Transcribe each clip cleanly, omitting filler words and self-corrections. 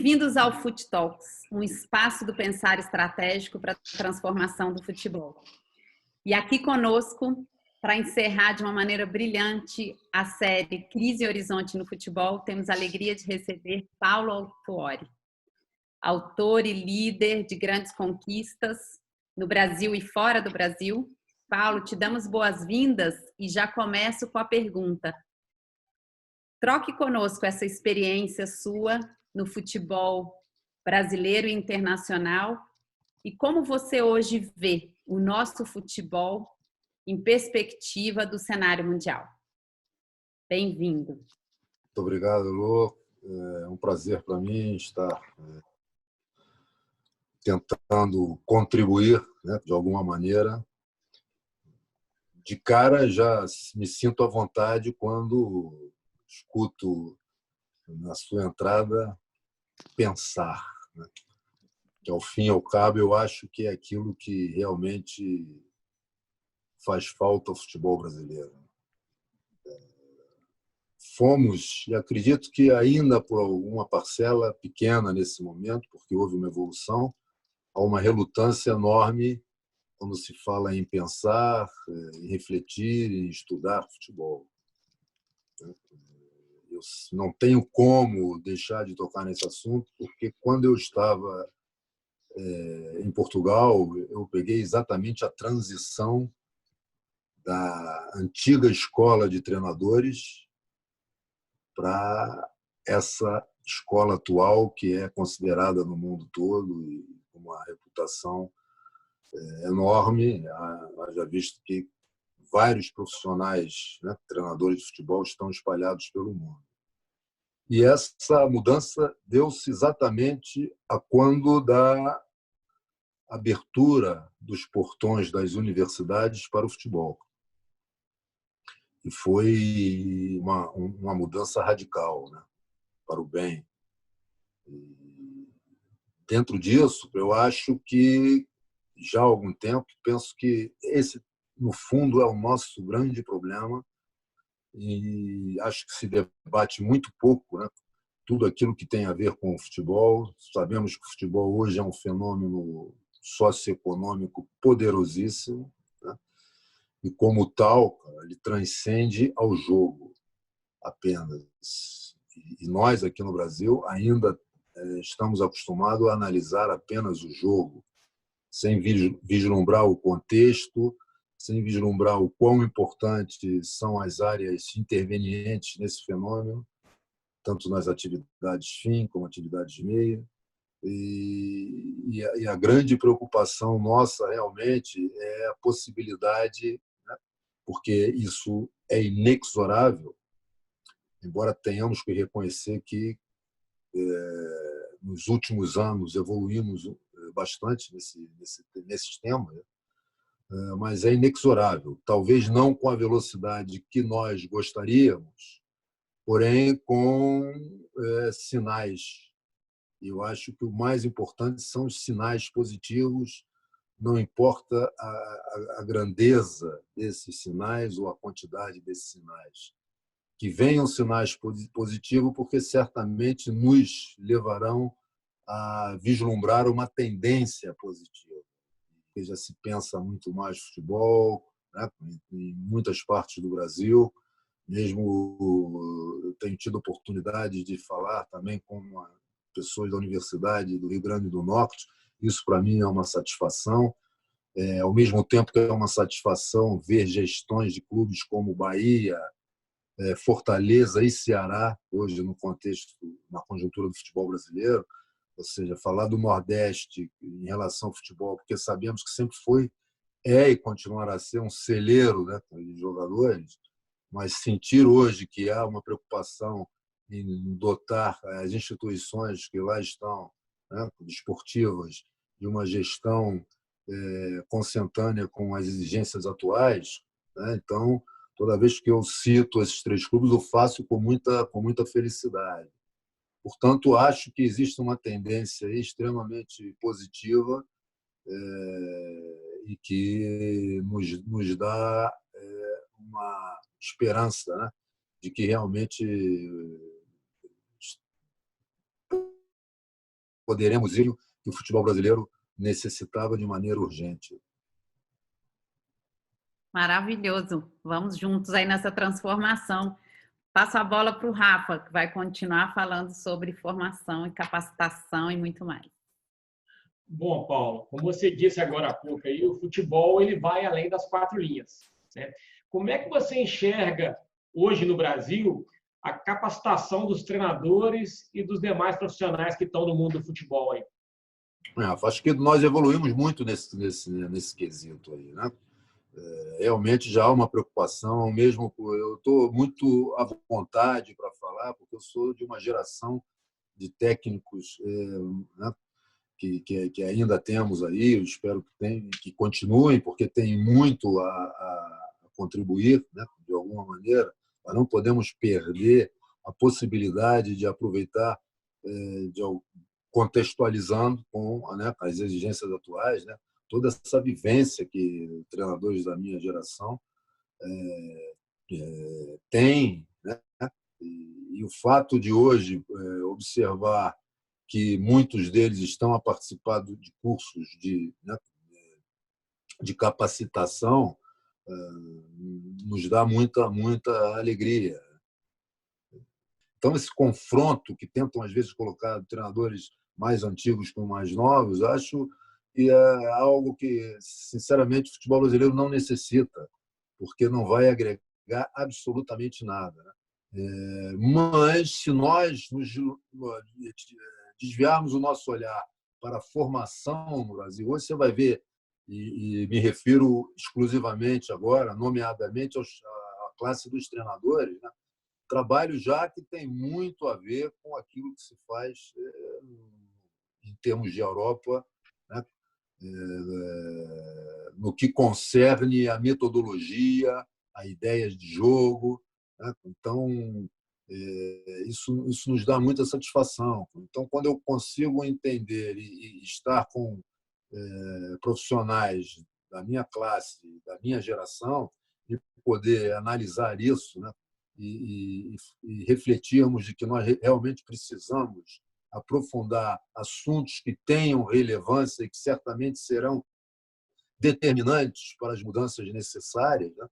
Bem-vindos ao Fut Talks, um espaço do pensar estratégico para a transformação do futebol. E aqui conosco, para encerrar de uma maneira brilhante a série Crise e Horizonte no Futebol, temos a alegria de receber Paulo Autuori, autor e líder de grandes conquistas no Brasil e fora do Brasil. Paulo, te damos boas-vindas e já começo com a pergunta. Troque conosco essa experiência sua no futebol brasileiro e internacional e como você hoje vê o nosso futebol em perspectiva do cenário mundial. Bem-vindo. Muito obrigado, Lu. É um prazer para mim estar tentando contribuir, né, de alguma maneira. De cara, já me sinto à vontade quando escuto na sua entrada pensar, né? Que, ao fim e ao cabo, eu acho que é aquilo que realmente faz falta ao futebol brasileiro. Fomos, e acredito que ainda por alguma parcela pequena nesse momento, porque houve uma evolução, há uma relutância enorme quando se fala em pensar, em refletir, em estudar futebol. Eu não tenho como deixar de tocar nesse assunto, porque quando eu estava em Portugal, eu peguei exatamente a transição da antiga escola de treinadores para essa escola atual, que é considerada no mundo todo e com uma reputação enorme. Já visto que vários profissionais, né, treinadores de futebol, estão espalhados pelo mundo. E essa mudança deu-se exatamente a quando da abertura dos portões das universidades para o futebol. E foi uma mudança radical, né, para o bem. E dentro disso, eu acho que já há algum tempo penso que esse, no fundo, é o nosso grande problema, e acho que se debate muito pouco, né, tudo aquilo que tem a ver com o futebol. Sabemos que o futebol hoje é um fenômeno socioeconômico poderosíssimo, né, e, como tal, ele transcende ao jogo apenas. E nós, aqui no Brasil, ainda estamos acostumados a analisar apenas o jogo, sem vislumbrar o contexto, sem vislumbrar o quão importantes são as áreas intervenientes nesse fenômeno, tanto nas atividades fim como atividades meia. E a grande preocupação nossa realmente é a possibilidade, né, porque isso é inexorável, embora tenhamos que reconhecer que nos últimos anos evoluímos bastante nesses temas, né? Mas é inexorável. Talvez não com a velocidade que nós gostaríamos, porém com sinais. E eu acho que o mais importante são os sinais positivos, não importa a grandeza desses sinais ou a quantidade desses sinais. Que venham sinais positivos, porque certamente nos levarão a vislumbrar uma tendência positiva. Porque já se pensa muito mais futebol, né, em muitas partes do Brasil. Mesmo eu tenho tido oportunidade de falar também com pessoas da Universidade do Rio Grande do Norte. Isso, para mim, é uma satisfação. Ao mesmo tempo que é uma satisfação ver gestões de clubes como Bahia, Fortaleza e Ceará, hoje no contexto, na conjuntura do futebol brasileiro, ou seja, falar do Nordeste em relação ao futebol, porque sabemos que sempre foi, e continuará a ser um celeiro, né, de jogadores, mas sentir hoje que há uma preocupação em dotar as instituições que lá estão, né, desportivas, de uma gestão consentânea com as exigências atuais, né? Então, toda vez que eu cito esses três clubes, eu faço com muita felicidade. Portanto, acho que existe uma tendência extremamente positiva e que nos dá uma esperança, né, de que realmente poderemos ir que o futebol brasileiro necessitava de maneira urgente. Maravilhoso. Vamos juntos aí nessa transformação. Passo a bola para o Rafa, que vai continuar falando sobre formação e capacitação e muito mais. Bom, Paulo, como você disse agora há pouco, aí, o futebol ele vai além das quatro linhas, né? Como é que você enxerga hoje no Brasil a capacitação dos treinadores e dos demais profissionais que estão no mundo do futebol aí? Acho que nós evoluímos muito nesse quesito aí, né? Realmente já há uma preocupação, mesmo eu estou muito à vontade para falar, porque eu sou de uma geração de técnicos, né, que ainda temos aí, eu espero que continuem, porque tem muito a contribuir, né, de alguma maneira. Mas não podemos perder a possibilidade de aproveitar, contextualizando com, né, as exigências atuais, né, toda essa vivência que treinadores da minha geração têm, né? E o fato de hoje observar que muitos deles estão a participar de cursos né, de capacitação nos dá muita alegria. Então, esse confronto que tentam, às vezes, colocar treinadores mais antigos com mais novos, acho que é algo que, sinceramente, o futebol brasileiro não necessita, porque não vai agregar absolutamente nada, né? Mas, se nós desviarmos o nosso olhar para a formação no Brasil, hoje você vai ver, e me refiro exclusivamente agora, nomeadamente à classe dos treinadores, né? Trabalho já que tem muito a ver com aquilo que se faz em termos de Europa, né? No que concerne a metodologia, a ideias de jogo, né? Então, isso nos dá muita satisfação. Então, quando eu consigo entender e estar com profissionais da minha classe, da minha geração, e poder analisar isso, né? E refletirmos de que nós realmente precisamos aprofundar assuntos que tenham relevância e que certamente serão determinantes para as mudanças necessárias, né?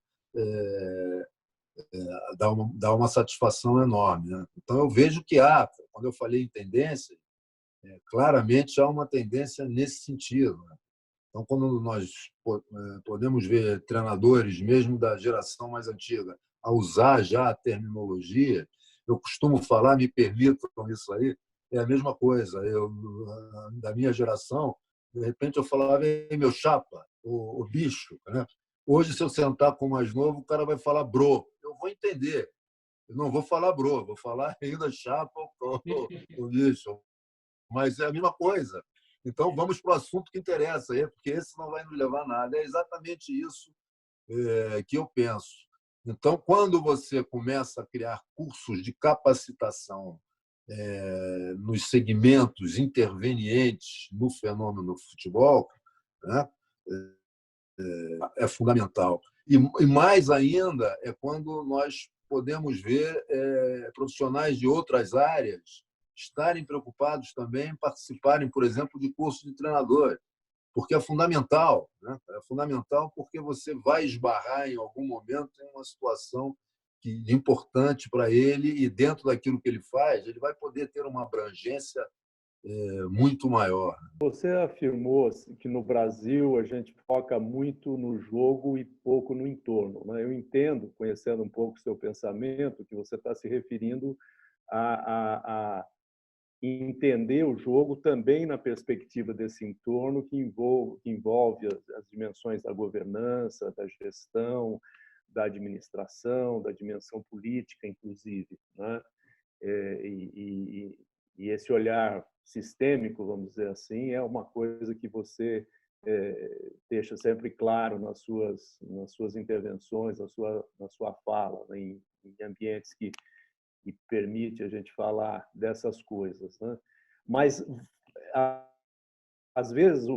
Dá uma satisfação enorme, né? Então, eu vejo que quando eu falei em tendência, claramente há uma tendência nesse sentido, né? Então, quando nós podemos ver treinadores, mesmo da geração mais antiga, a usar já a terminologia, eu costumo falar, me permitam isso aí, é a mesma coisa. Eu, da minha geração, de repente eu falava, ei, meu chapa, o bicho, né? Hoje, se eu sentar com o mais novo, o cara vai falar bro. Eu vou entender. Eu não vou falar bro, vou falar ainda chapa o bicho. Mas é a mesma coisa. Então, vamos para o assunto que interessa, porque esse não vai nos levar a nada. É exatamente isso que eu penso. Então, quando você começa a criar cursos de capacitação nos segmentos intervenientes no fenômeno futebol, né, é fundamental. E mais ainda é quando nós podemos ver profissionais de outras áreas estarem preocupados também em participarem, por exemplo, de cursos de treinador, porque é fundamental, né? É fundamental porque você vai esbarrar em algum momento em uma situação importante para ele e dentro daquilo que ele faz, ele vai poder ter uma abrangência muito maior. Você afirmou que no Brasil a gente foca muito no jogo e pouco no entorno, né? Eu entendo, conhecendo um pouco o seu pensamento, que você está se referindo a entender o jogo também na perspectiva desse entorno que envolve as dimensões da governança, da gestão, da administração, da dimensão política, inclusive, né? E esse olhar sistêmico, vamos dizer assim, é uma coisa que você deixa sempre claro nas suas intervenções, na sua fala, né? Em ambientes que permite a gente falar dessas coisas, né? Mas às vezes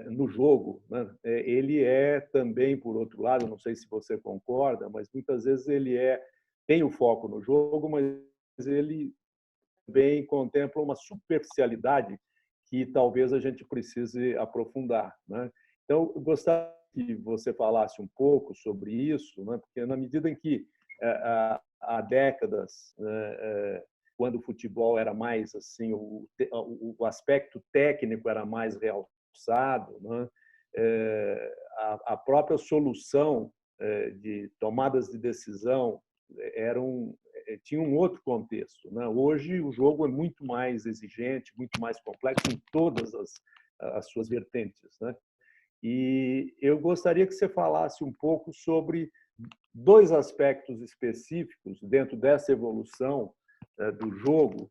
no jogo, né, ele é também, por outro lado, não sei se você concorda, mas muitas vezes ele tem o foco no jogo, mas ele também contemplam uma superficialidade que talvez a gente precise aprofundar, né? Então, eu gostaria que você falasse um pouco sobre isso, né? Porque na medida em que há décadas, né, quando o futebol era mais assim, o aspecto técnico era mais realçado, né? A própria solução de tomadas de decisão tinha um outro contexto, né? Hoje o jogo é muito mais exigente, muito mais complexo em todas as suas vertentes, né? E eu gostaria que você falasse um pouco sobre dois aspectos específicos dentro dessa evolução do jogo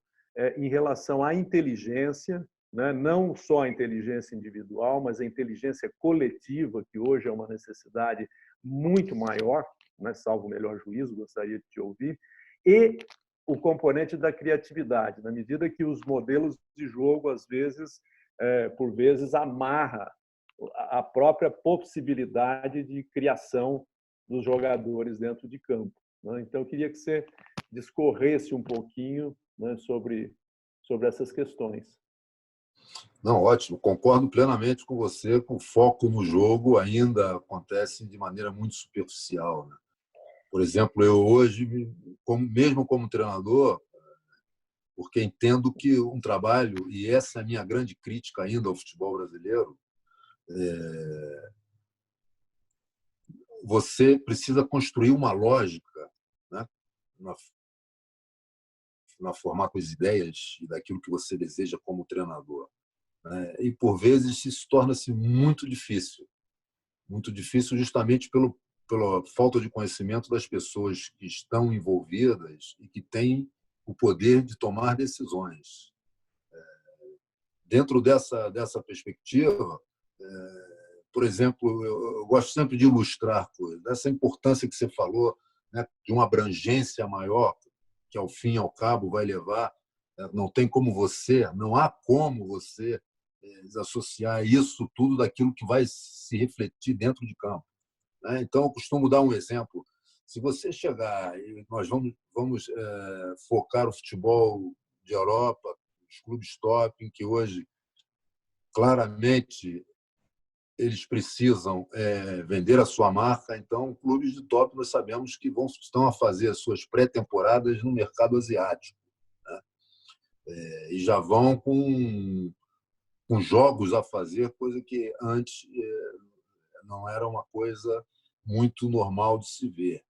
em relação à inteligência, né? Não só a inteligência individual, mas a inteligência coletiva, que hoje é uma necessidade muito maior, né? Salvo o melhor juízo, gostaria de te ouvir, e o componente da criatividade, na medida que os modelos de jogo, às vezes, por vezes, amarra a própria possibilidade de criação dos jogadores dentro de campo, né? Então, eu queria que você discorresse um pouquinho, né, sobre essas questões. Não, ótimo, concordo plenamente com você, que o foco no jogo ainda acontece de maneira muito superficial, né? Por exemplo, eu hoje, mesmo como treinador, porque entendo que um trabalho, e essa é a minha grande crítica ainda ao futebol brasileiro, você precisa construir uma lógica, né, na formar com as ideias e daquilo que você deseja como treinador, né? E, por vezes, isso torna-se muito difícil justamente pela falta de conhecimento das pessoas que estão envolvidas e que têm o poder de tomar decisões. Dentro dessa perspectiva, por exemplo, eu gosto sempre de ilustrar coisas, essa importância que você falou, né, de uma abrangência maior, que ao fim e ao cabo vai levar, não há como você desassociar isso tudo daquilo que vai se refletir dentro de campo, né? Então, eu costumo dar um exemplo. Se você chegar, e nós vamos focar o futebol de Europa, os clubes top, em que hoje, claramente, eles precisam vender a sua marca. Então, clubes de top, nós sabemos que estão a fazer as suas pré-temporadas no mercado asiático, né? E já vão com jogos a fazer, coisa que antes não era uma coisa muito normal de se ver.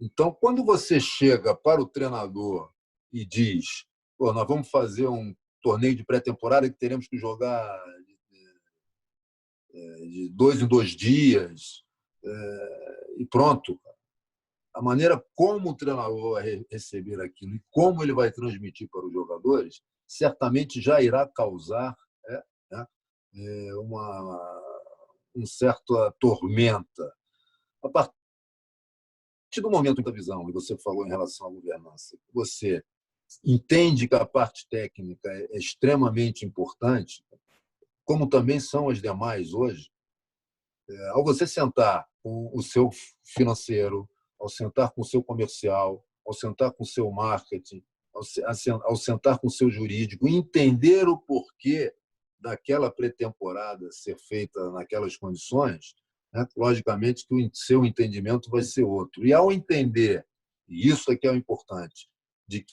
Então, quando você chega para o treinador e diz: "Pô, nós vamos fazer um torneio de pré-temporada que teremos que jogar de 2 em 2 dias, e pronto", a maneira como o treinador vai receber aquilo e como ele vai transmitir para os jogadores, certamente já irá causar, né, uma certa tormenta. A partir do momento da visão, e você falou em relação à governança, você entende que a parte técnica é extremamente importante, como também são as demais hoje, ao você sentar com o seu financeiro, ao sentar com o seu comercial, ao sentar com o seu marketing, ao sentar com o seu jurídico, entender o porquê daquela pré-temporada ser feita naquelas condições, né? Logicamente que o seu entendimento vai ser outro. E ao entender, e isso aqui é o importante, de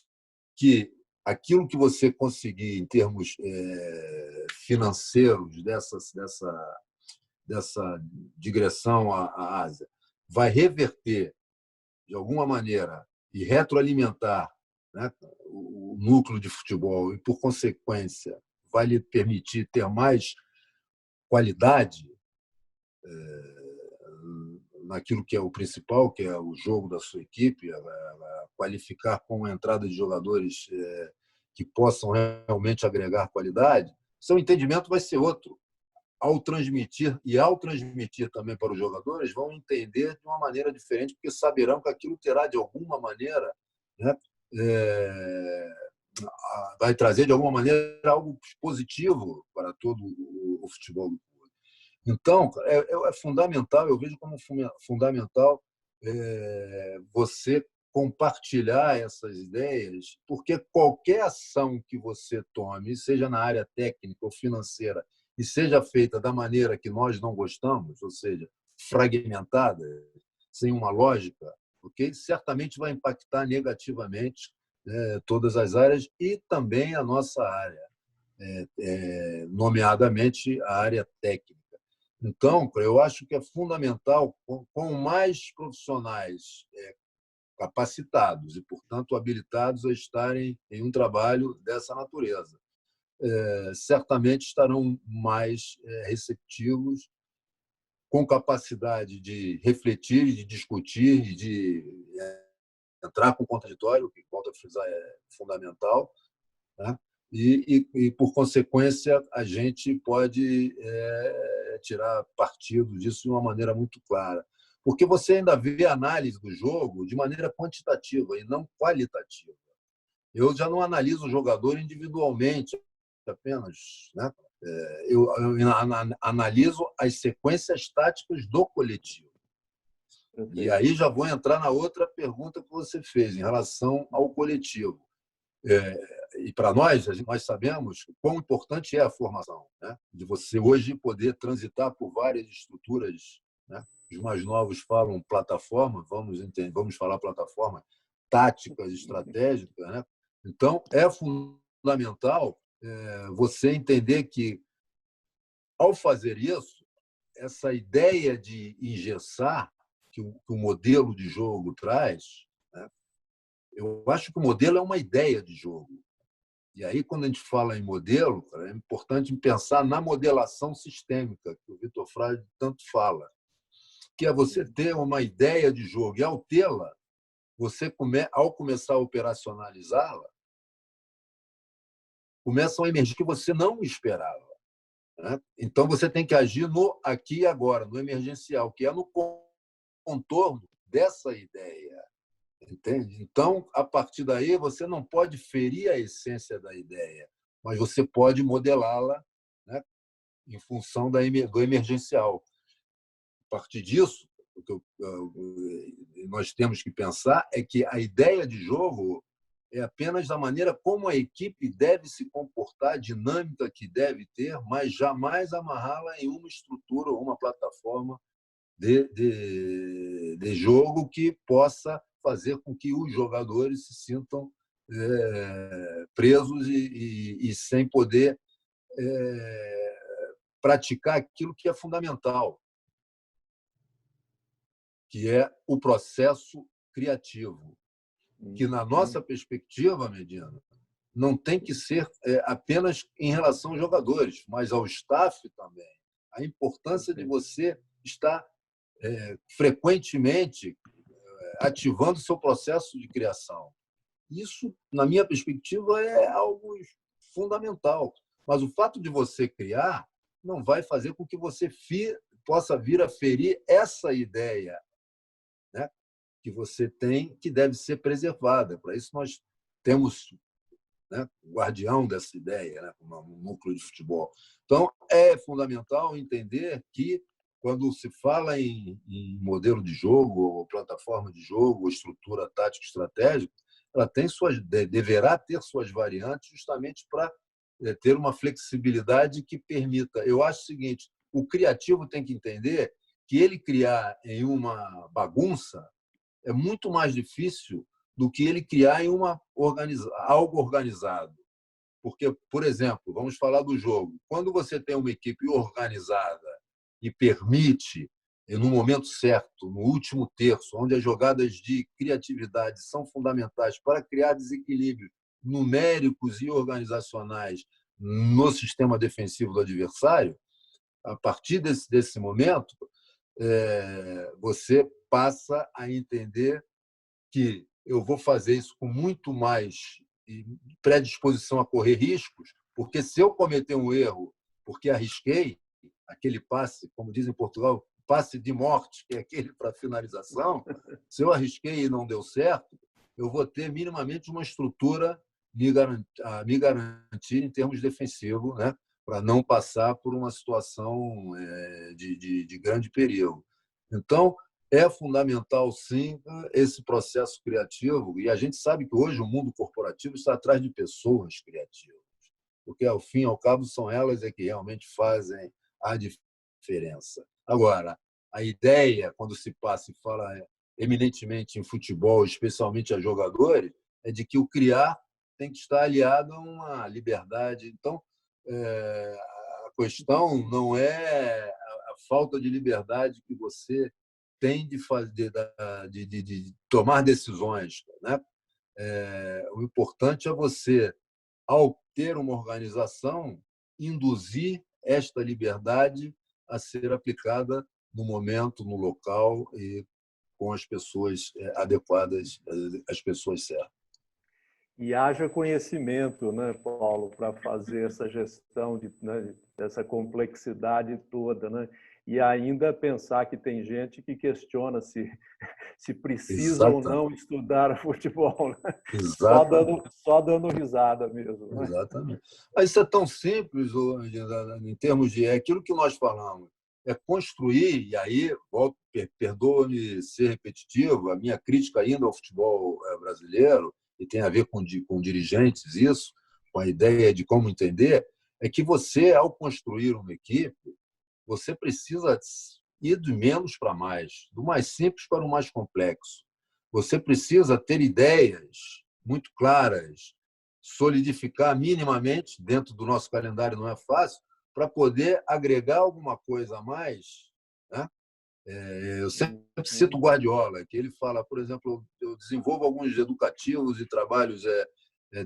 que aquilo que você conseguir em termos financeiros dessa digressão à Ásia vai reverter, de alguma maneira, e retroalimentar, né, o núcleo de futebol e, por consequência, vai lhe permitir ter mais qualidade naquilo que é o principal, que é o jogo da sua equipe, qualificar com a entrada de jogadores que possam realmente agregar qualidade, seu entendimento vai ser outro. Ao transmitir também para os jogadores, vão entender de uma maneira diferente, porque saberão que aquilo terá, de alguma maneira, né, vai trazer, de alguma maneira, algo positivo para todo o futebol do clube. Então, é fundamental, eu vejo como fundamental você compartilhar essas ideias, porque qualquer ação que você tome, seja na área técnica ou financeira, e seja feita da maneira que nós não gostamos, ou seja, fragmentada, sem uma lógica, okay? Certamente vai impactar negativamente todas as áreas e também a nossa área, nomeadamente a área técnica. Então, eu acho que é fundamental, com mais profissionais capacitados e, portanto, habilitados a estarem em um trabalho dessa natureza, certamente estarão mais receptivos, com capacidade de refletir, de discutir, de entrar com contraditório, que, volto a frisar, é fundamental, né? Por consequência, a gente pode tirar partido disso de uma maneira muito clara. Porque você ainda vê a análise do jogo de maneira quantitativa e não qualitativa. Eu já não analiso o jogador individualmente apenas, né? Eu analiso as sequências táticas do coletivo. E aí já vou entrar na outra pergunta que você fez, em relação ao coletivo. E para nós sabemos quão importante é a formação, né? De você hoje poder transitar por várias estruturas, né? Os mais novos falam plataforma, vamos falar plataforma, táticas, estratégicas, né? Então, é fundamental você entender que, ao fazer isso, essa ideia de engessar que o modelo de jogo traz, né? Eu acho que o modelo é uma ideia de jogo. E aí, quando a gente fala em modelo, é importante pensar na modelação sistêmica, que o Vitor Frade tanto fala, que é você ter uma ideia de jogo. E, ao tê-la, você, ao começar a operacionalizá-la, começam a emergir que você não esperava, né? Então, você tem que agir no aqui e agora, no emergencial, que é no contorno dessa ideia. Entende? Então, a partir daí, você não pode ferir a essência da ideia, mas você pode modelá-la, né, em função do emergencial. A partir disso, o que nós temos que pensar é que a ideia de jogo é apenas a maneira como a equipe deve se comportar, a dinâmica que deve ter, mas jamais amarrá-la em uma estrutura ou uma plataforma de jogo que possa fazer com que os jogadores se sintam presos e sem poder praticar aquilo que é fundamental, que é o processo criativo, que, na nossa perspectiva, Medina, não tem que ser apenas em relação aos jogadores, mas ao staff também. A importância de você estar frequentemente ativando o seu processo de criação. Isso, na minha perspectiva, é algo fundamental. Mas o fato de você criar não vai fazer com que você possa vir a ferir essa ideia, né, que você tem, que deve ser preservada. Para isso, nós temos, né, o guardião dessa ideia, né, um núcleo de futebol. Então, é fundamental entender que, quando se fala em modelo de jogo, ou plataforma de jogo, ou estrutura tática estratégica, ela deverá ter suas variantes, justamente para ter uma flexibilidade que permita. Eu acho o seguinte: o criativo tem que entender que ele criar em uma bagunça é muito mais difícil do que ele criar em algo organizado. Porque, por exemplo, vamos falar do jogo. Quando você tem uma equipe organizada e permite, no momento certo, no último terço, onde as jogadas de criatividade são fundamentais para criar desequilíbrios numéricos e organizacionais no sistema defensivo do adversário, a partir desse momento, você passa a entender que eu vou fazer isso com muito mais predisposição a correr riscos, porque, se eu cometer um erro porque arrisquei aquele passe, como dizem em Portugal, passe de morte, que é aquele para finalização, se eu arrisquei e não deu certo, eu vou ter minimamente uma estrutura a me garantir em termos defensivos, né, para não passar por uma situação de grande perigo. Então, é fundamental, sim, esse processo criativo. E a gente sabe que hoje o mundo corporativo está atrás de pessoas criativas, porque, ao fim e ao cabo, são elas que realmente fazem a diferença. Agora, a ideia, quando se passa e fala eminentemente em futebol, especialmente a jogadores, é de que o criar tem que estar aliado a uma liberdade. Então, a questão não é a falta de liberdade que você tem de fazer, de tomar decisões, né? O importante é você, ao ter uma organização, induzir esta liberdade a ser aplicada no momento, no local e com as pessoas adequadas, as pessoas certas. E haja conhecimento, né, Paulo, para fazer essa gestão dessa complexidade toda, né? E ainda pensar que tem gente que questiona se precisa ou não estudar futebol, né? Só dando risada mesmo. Né? Exatamente. Mas isso é tão simples em termos de aquilo que nós falamos. É construir, e aí, perdoa-me ser repetitivo, a minha crítica ainda ao futebol brasileiro, e tem a ver com dirigentes isso, com a ideia de como entender, é que você, ao construir uma equipe, você precisa ir do menos para mais, do mais simples para o mais complexo. Você precisa ter ideias muito claras, solidificar minimamente, dentro do nosso calendário não é fácil, para poder agregar alguma coisa a mais, né? Eu sempre cito o Guardiola, que ele fala, por exemplo, eu desenvolvo alguns educativos e trabalhos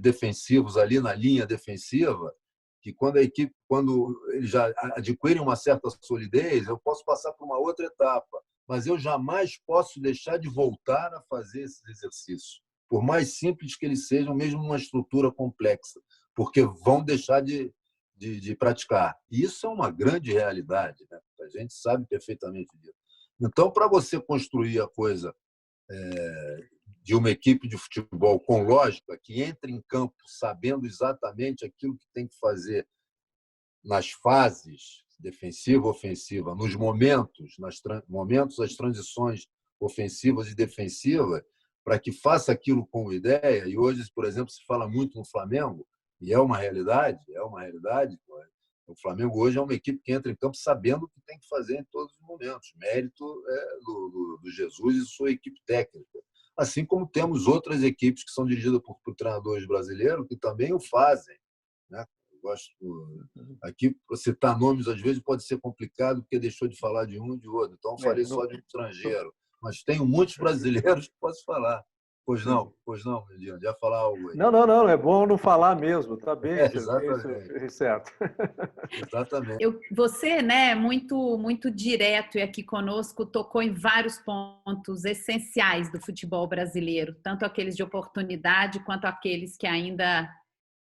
defensivos ali na linha defensiva, que quando eles já adquirem uma certa solidez, eu posso passar para uma outra etapa, mas eu jamais posso deixar de voltar a fazer esses exercícios, por mais simples que eles sejam, mesmo numa estrutura complexa, porque vão deixar de praticar. E isso é uma grande realidade, né? A gente sabe perfeitamente disso. Então, para você construir a coisa de uma equipe de futebol com lógica, que entre em campo sabendo exatamente aquilo que tem que fazer nas fases defensiva, ofensiva, nos momentos, as transições ofensivas e defensivas, para que faça aquilo com ideia. E hoje, por exemplo, se fala muito no Flamengo, e é uma realidade. O Flamengo hoje é uma equipe que entra em campo sabendo o que tem que fazer em todos os momentos. Mérito do Jesus e sua equipe técnica. Assim como temos outras equipes que são dirigidas por treinadores brasileiros que também o fazem, né? Eu gosto aqui, citar nomes às vezes pode ser complicado porque deixou de falar de um e de outro. Então, eu falei só de um estrangeiro. Mas tenho muitos brasileiros que posso falar. Pois não, Mediano, já falar algo aí. Não, é bom não falar mesmo, tá bem, exatamente. Certo. Exatamente. Você, né, muito direto e aqui conosco, tocou em vários pontos essenciais do futebol brasileiro, tanto aqueles de oportunidade quanto aqueles que ainda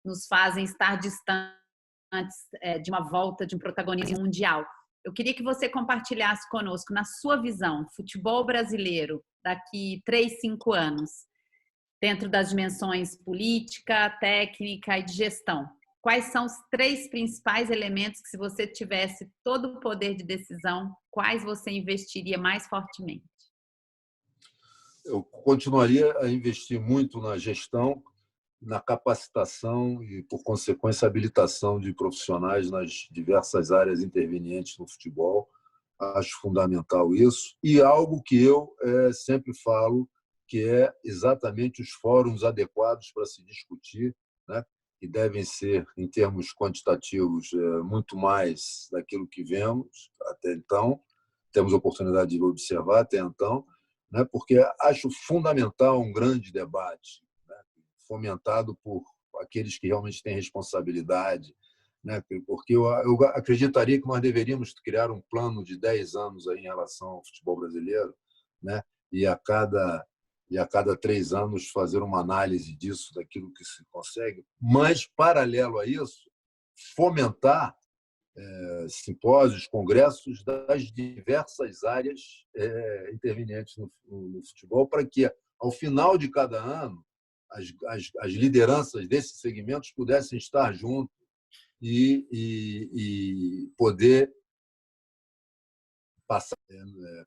nos fazem estar distantes de uma volta de um protagonismo mundial. Eu queria que você compartilhasse conosco, na sua visão, futebol brasileiro daqui 3, 5 anos, dentro das dimensões política, técnica e de gestão. Quais são os 3 principais elementos que, se você tivesse todo o poder de decisão, quais você investiria mais fortemente? Eu continuaria a investir muito na gestão, na capacitação e, por consequência, habilitação de profissionais nas diversas áreas intervenientes no futebol. Acho fundamental isso. E algo que eu sempre falo, que é exatamente os fóruns adequados para se discutir, né? Que devem ser, em termos quantitativos, muito mais daquilo que vemos até então, temos oportunidade de observar até então, né? Porque acho fundamental um grande debate, né? Fomentado por aqueles que realmente têm responsabilidade, né? Porque eu acreditaria que nós deveríamos criar um plano de 10 anos aí em relação ao futebol brasileiro, né? E a cada 3 anos fazer uma análise disso, daquilo que se consegue, mas, paralelo a isso, fomentar simpósios, congressos das diversas áreas intervenientes no futebol, para que, ao final de cada ano, as lideranças desses segmentos pudessem estar juntos e poder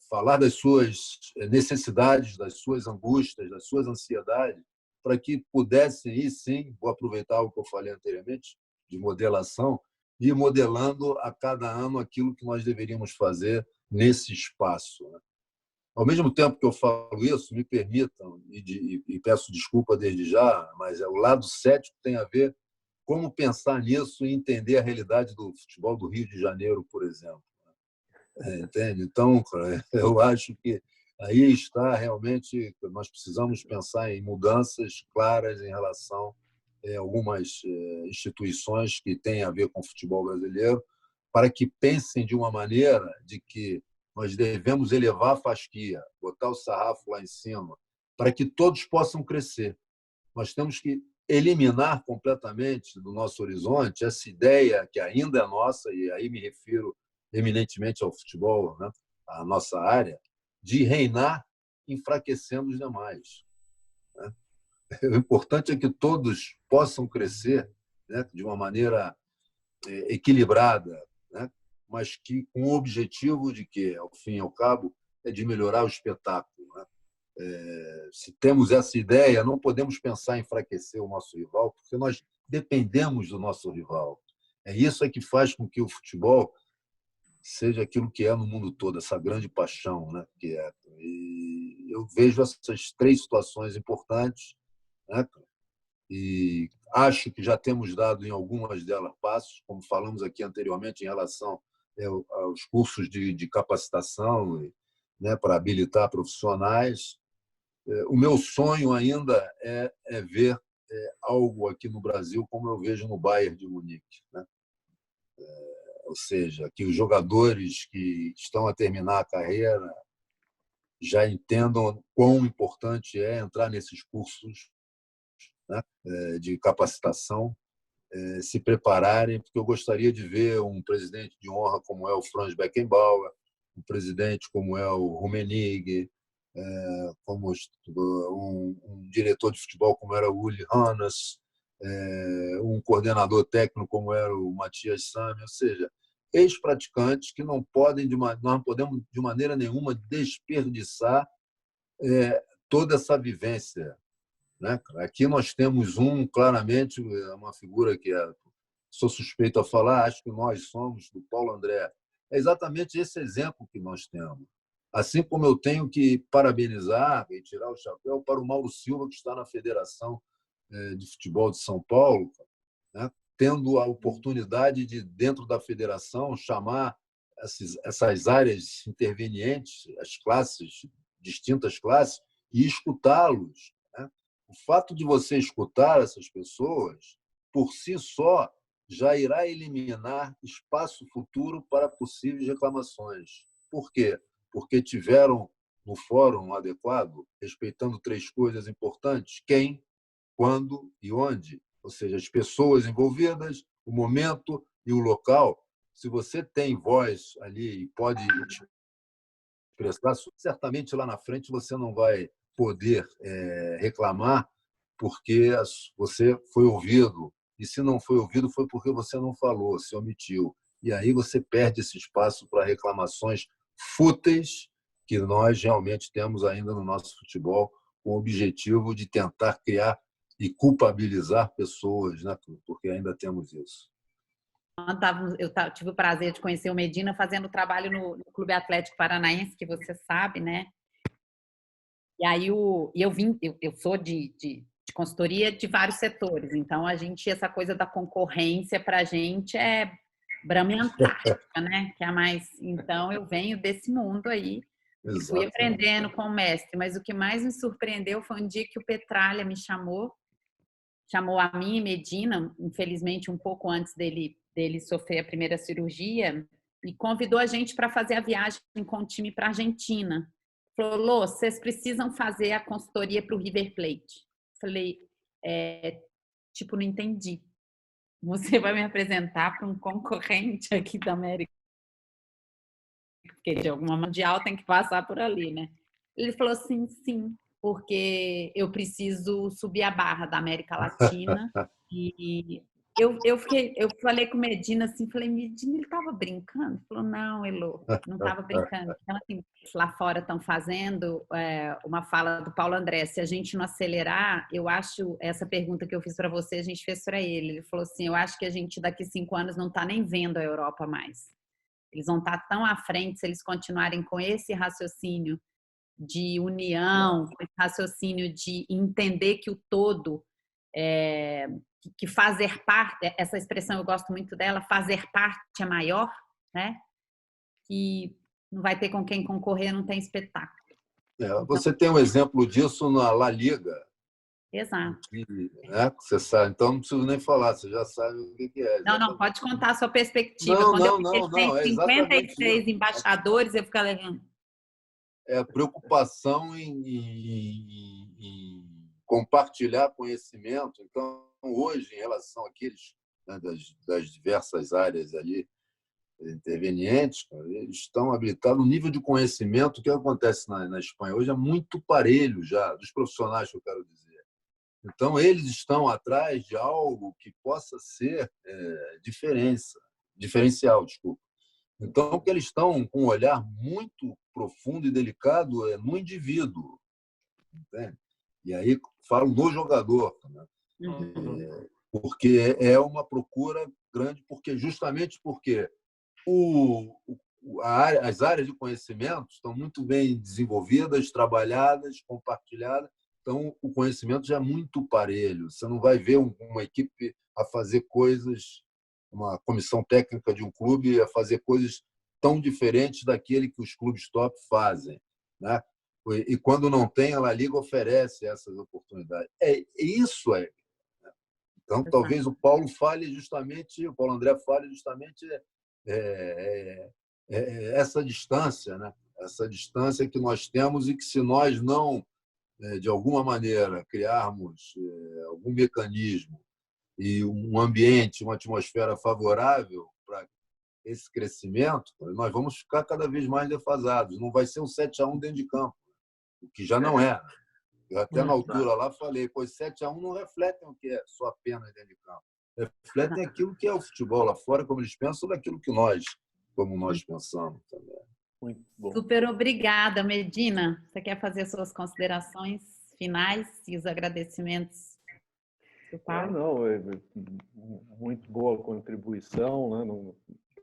falar das suas necessidades, das suas angústias, das suas ansiedades, para que pudessem ir, sim, vou aproveitar o que eu falei anteriormente, de modelação, ir modelando a cada ano aquilo que nós deveríamos fazer nesse espaço. Ao mesmo tempo que eu falo isso, me permitam, e peço desculpa desde já, mas o lado cético tem a ver como pensar nisso e entender a realidade do futebol do Rio de Janeiro, por exemplo. Entende? Então, eu acho que aí está realmente, nós precisamos pensar em mudanças claras em relação a algumas instituições que têm a ver com o futebol brasileiro, para que pensem de uma maneira de que nós devemos elevar a fasquia, botar o sarrafo lá em cima, para que todos possam crescer. Nós temos que eliminar completamente do nosso horizonte essa ideia que ainda é nossa, e aí me refiro eminentemente ao futebol, né? A nossa área, de reinar enfraquecendo os demais. Né? O importante é que todos possam crescer, né? De uma maneira equilibrada, né? Mas que com o objetivo de que, ao fim e ao cabo, é de melhorar o espetáculo. Né? Se temos essa ideia, não podemos pensar em enfraquecer o nosso rival, porque nós dependemos do nosso rival. Isso que faz com que o futebol seja aquilo que é no mundo todo, essa grande paixão, né? Que é. E eu vejo essas três situações importantes, né? E acho que já temos dado em algumas delas passos, como falamos aqui anteriormente em relação aos cursos de capacitação, né? Para habilitar profissionais. O meu sonho ainda é ver algo aqui no Brasil como eu vejo no Bayern de Munique, né? Ou seja, que os jogadores que estão a terminar a carreira já entendam quão importante é entrar nesses cursos, né, de capacitação, se prepararem, porque eu gostaria de ver um presidente de honra como é o Franz Beckenbauer, um presidente como é o Rummenigge, como um diretor de futebol como era o Uli Hoeneß, um coordenador técnico como era o Matias Sammer, ou seja, ex-praticantes que não podemos de maneira nenhuma desperdiçar toda essa vivência, né? Aqui nós temos claramente, uma figura que sou suspeito a falar, acho que nós somos, do Paulo André. É exatamente esse exemplo que nós temos. Assim como eu tenho que parabenizar e tirar o chapéu para o Mauro Silva, que está na Federação de Futebol de São Paulo, né? Tendo a oportunidade de, dentro da federação, chamar essas áreas intervenientes, as classes, distintas classes, e escutá-los. Né? O fato de você escutar essas pessoas, por si só, já irá eliminar espaço futuro para possíveis reclamações. Por quê? Porque tiveram no fórum adequado, respeitando três coisas importantes: quem, quando e onde. Ou seja, as pessoas envolvidas, o momento e o local. Se você tem voz ali e pode expressar, certamente lá na frente você não vai poder reclamar porque você foi ouvido. E se não foi ouvido, foi porque você não falou, se omitiu. E aí você perde esse espaço para reclamações fúteis que nós realmente temos ainda no nosso futebol, com o objetivo de tentar criar e culpabilizar pessoas, né? Porque ainda temos isso. Eu tive o prazer de conhecer o Medina fazendo trabalho no Clube Atlético Paranaense, que você sabe, né? E aí eu sou de consultoria de vários setores, então essa coisa da concorrência para a gente é Brahma e Antártica, né? Que é a mais. Então eu venho desse mundo aí. E fui aprendendo com o mestre, mas o que mais me surpreendeu foi um dia que o Petralha me chamou a mim e Medina, infelizmente um pouco antes dele sofrer a primeira cirurgia, e convidou a gente para fazer a viagem com o time para a Argentina. Falou: Lô, vocês precisam fazer a consultoria para o River Plate. Falei: não entendi. Você vai me apresentar para um concorrente aqui da América, porque de alguma mundial tem que passar por ali, né? Ele falou assim: sim, porque eu preciso subir a barra da América Latina e eu falei com o Medina assim, falei, Medina, ele estava brincando? Ele falou, não, Elô, não estava brincando. Então, assim, lá fora estão fazendo uma fala do Paulo André, se a gente não acelerar, eu acho, essa pergunta que eu fiz para você, a gente fez para ele. Ele falou assim, eu acho que a gente daqui 5 anos não está nem vendo a Europa mais. Eles vão estar tão à frente se eles continuarem com esse raciocínio de união, com esse raciocínio de entender que o todo, que fazer parte, essa expressão eu gosto muito dela, fazer parte é maior, né? Que não vai ter com quem concorrer, não tem espetáculo. Você tem um exemplo disso na La Liga. Exato. Né? Você sabe, então não preciso nem falar, você já sabe o que é. Não, pode contar a sua perspectiva. Quando eu vi que ele tem 56 embaixadores, eu fico levando. É a preocupação em compartilhar conhecimento. Então, hoje, em relação àqueles, né, das diversas áreas ali intervenientes, eles estão habilitados. O nível de conhecimento que acontece na Espanha hoje é muito parelho já, dos profissionais que eu quero dizer. Então, eles estão atrás de algo que possa ser diferencial, desculpa. Então, o que eles estão com um olhar muito profundo e delicado no indivíduo. Entende? E aí falo do jogador, né? Porque é uma procura grande, justamente porque as áreas de conhecimento estão muito bem desenvolvidas, trabalhadas, compartilhadas. Então, o conhecimento já é muito parelho. Você não vai ver uma equipe a fazer coisas, uma comissão técnica de um clube a fazer coisas tão diferentes daquele que os clubes top fazem, né? E quando não tem, a La Liga oferece essas oportunidades. Isso é. Então, talvez o Paulo André fale justamente essa distância, né? Essa distância que nós temos e que, se nós não, de alguma maneira, criarmos algum mecanismo e um ambiente, uma atmosfera favorável para esse crescimento, nós vamos ficar cada vez mais defasados. Não vai ser um 7-1 dentro de campo, o que já não é. Eu até na altura lá falei, pois 7-1 não refletem o que é só apenas dentro de campo. Refletem aquilo que é o futebol lá fora, como eles pensam, daquilo que como nós pensamos também. Muito bom. Super obrigada, Medina. Você quer fazer suas considerações finais e os agradecimentos do Paulo? Não, muito boa contribuição, né? Não,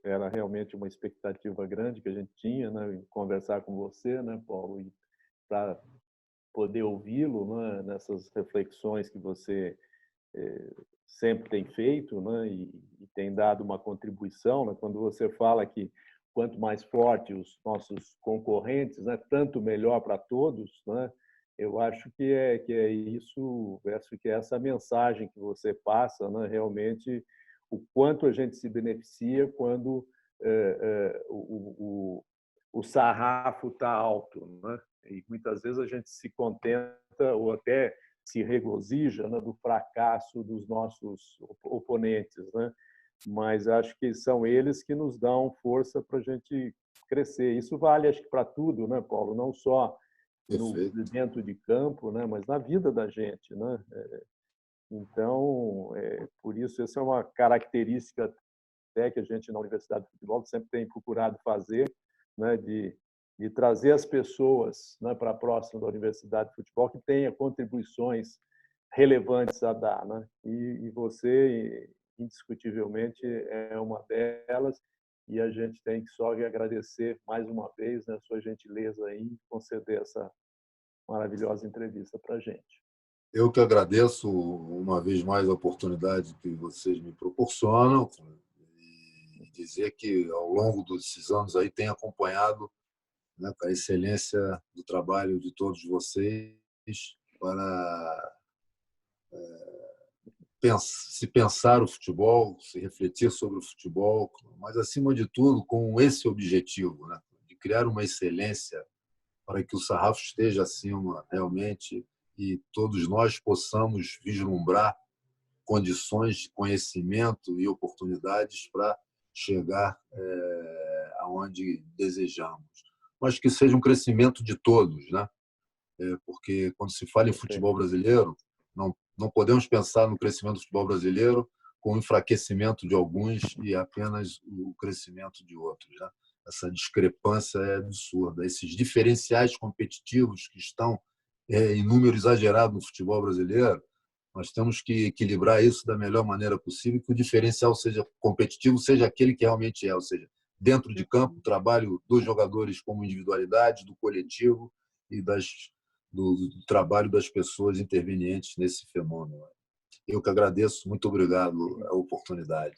era realmente uma expectativa grande que a gente tinha, né? Em conversar com você, né, Paulo, e para poder ouvi-lo, né, nessas reflexões que você sempre tem feito, né, e tem dado uma contribuição, né? Quando você fala que quanto mais forte os nossos concorrentes, né, tanto melhor para todos, né? Eu acho que é isso, acho que é essa mensagem que você passa, né, realmente o quanto a gente se beneficia quando o sarrafo está alto, né? E muitas vezes a gente se contenta ou até se regozija, né, do fracasso dos nossos oponentes, né? Mas acho que são eles que nos dão força para a gente crescer. Isso vale, acho que, para tudo, né, Paulo? Não só dentro de campo, né, mas na vida da gente, né? Então, por isso, essa é uma característica até que a gente na Universidade de Futebol sempre tem procurado fazer, né, de trazer as pessoas, né, para próximo da Universidade de Futebol que tenha contribuições relevantes a dar, né? E você, indiscutivelmente, é uma delas, e a gente tem que só agradecer mais uma vez, né, a sua gentileza em conceder essa maravilhosa entrevista para a gente. Eu que agradeço uma vez mais a oportunidade que vocês me proporcionam e dizer que ao longo desses anos aí tenho acompanhado, né, a excelência do trabalho de todos vocês para se pensar o futebol, se refletir sobre o futebol, mas, acima de tudo, com esse objetivo, né, de criar uma excelência para que o sarrafo esteja acima realmente e todos nós possamos vislumbrar condições de conhecimento e oportunidades para chegar aonde desejamos. Mas que seja um crescimento de todos, né? Porque quando se fala em futebol brasileiro, não podemos pensar no crescimento do futebol brasileiro com o enfraquecimento de alguns e apenas o crescimento de outros, né? Essa discrepância é absurda. Esses diferenciais competitivos que estão em número exagerado no futebol brasileiro, nós temos que equilibrar isso da melhor maneira possível, que o diferencial seja competitivo, seja aquele que realmente é, ou seja, dentro de campo, o trabalho dos jogadores como individualidade, do coletivo e do trabalho das pessoas intervenientes nesse fenômeno. Eu que agradeço, muito obrigado a oportunidade.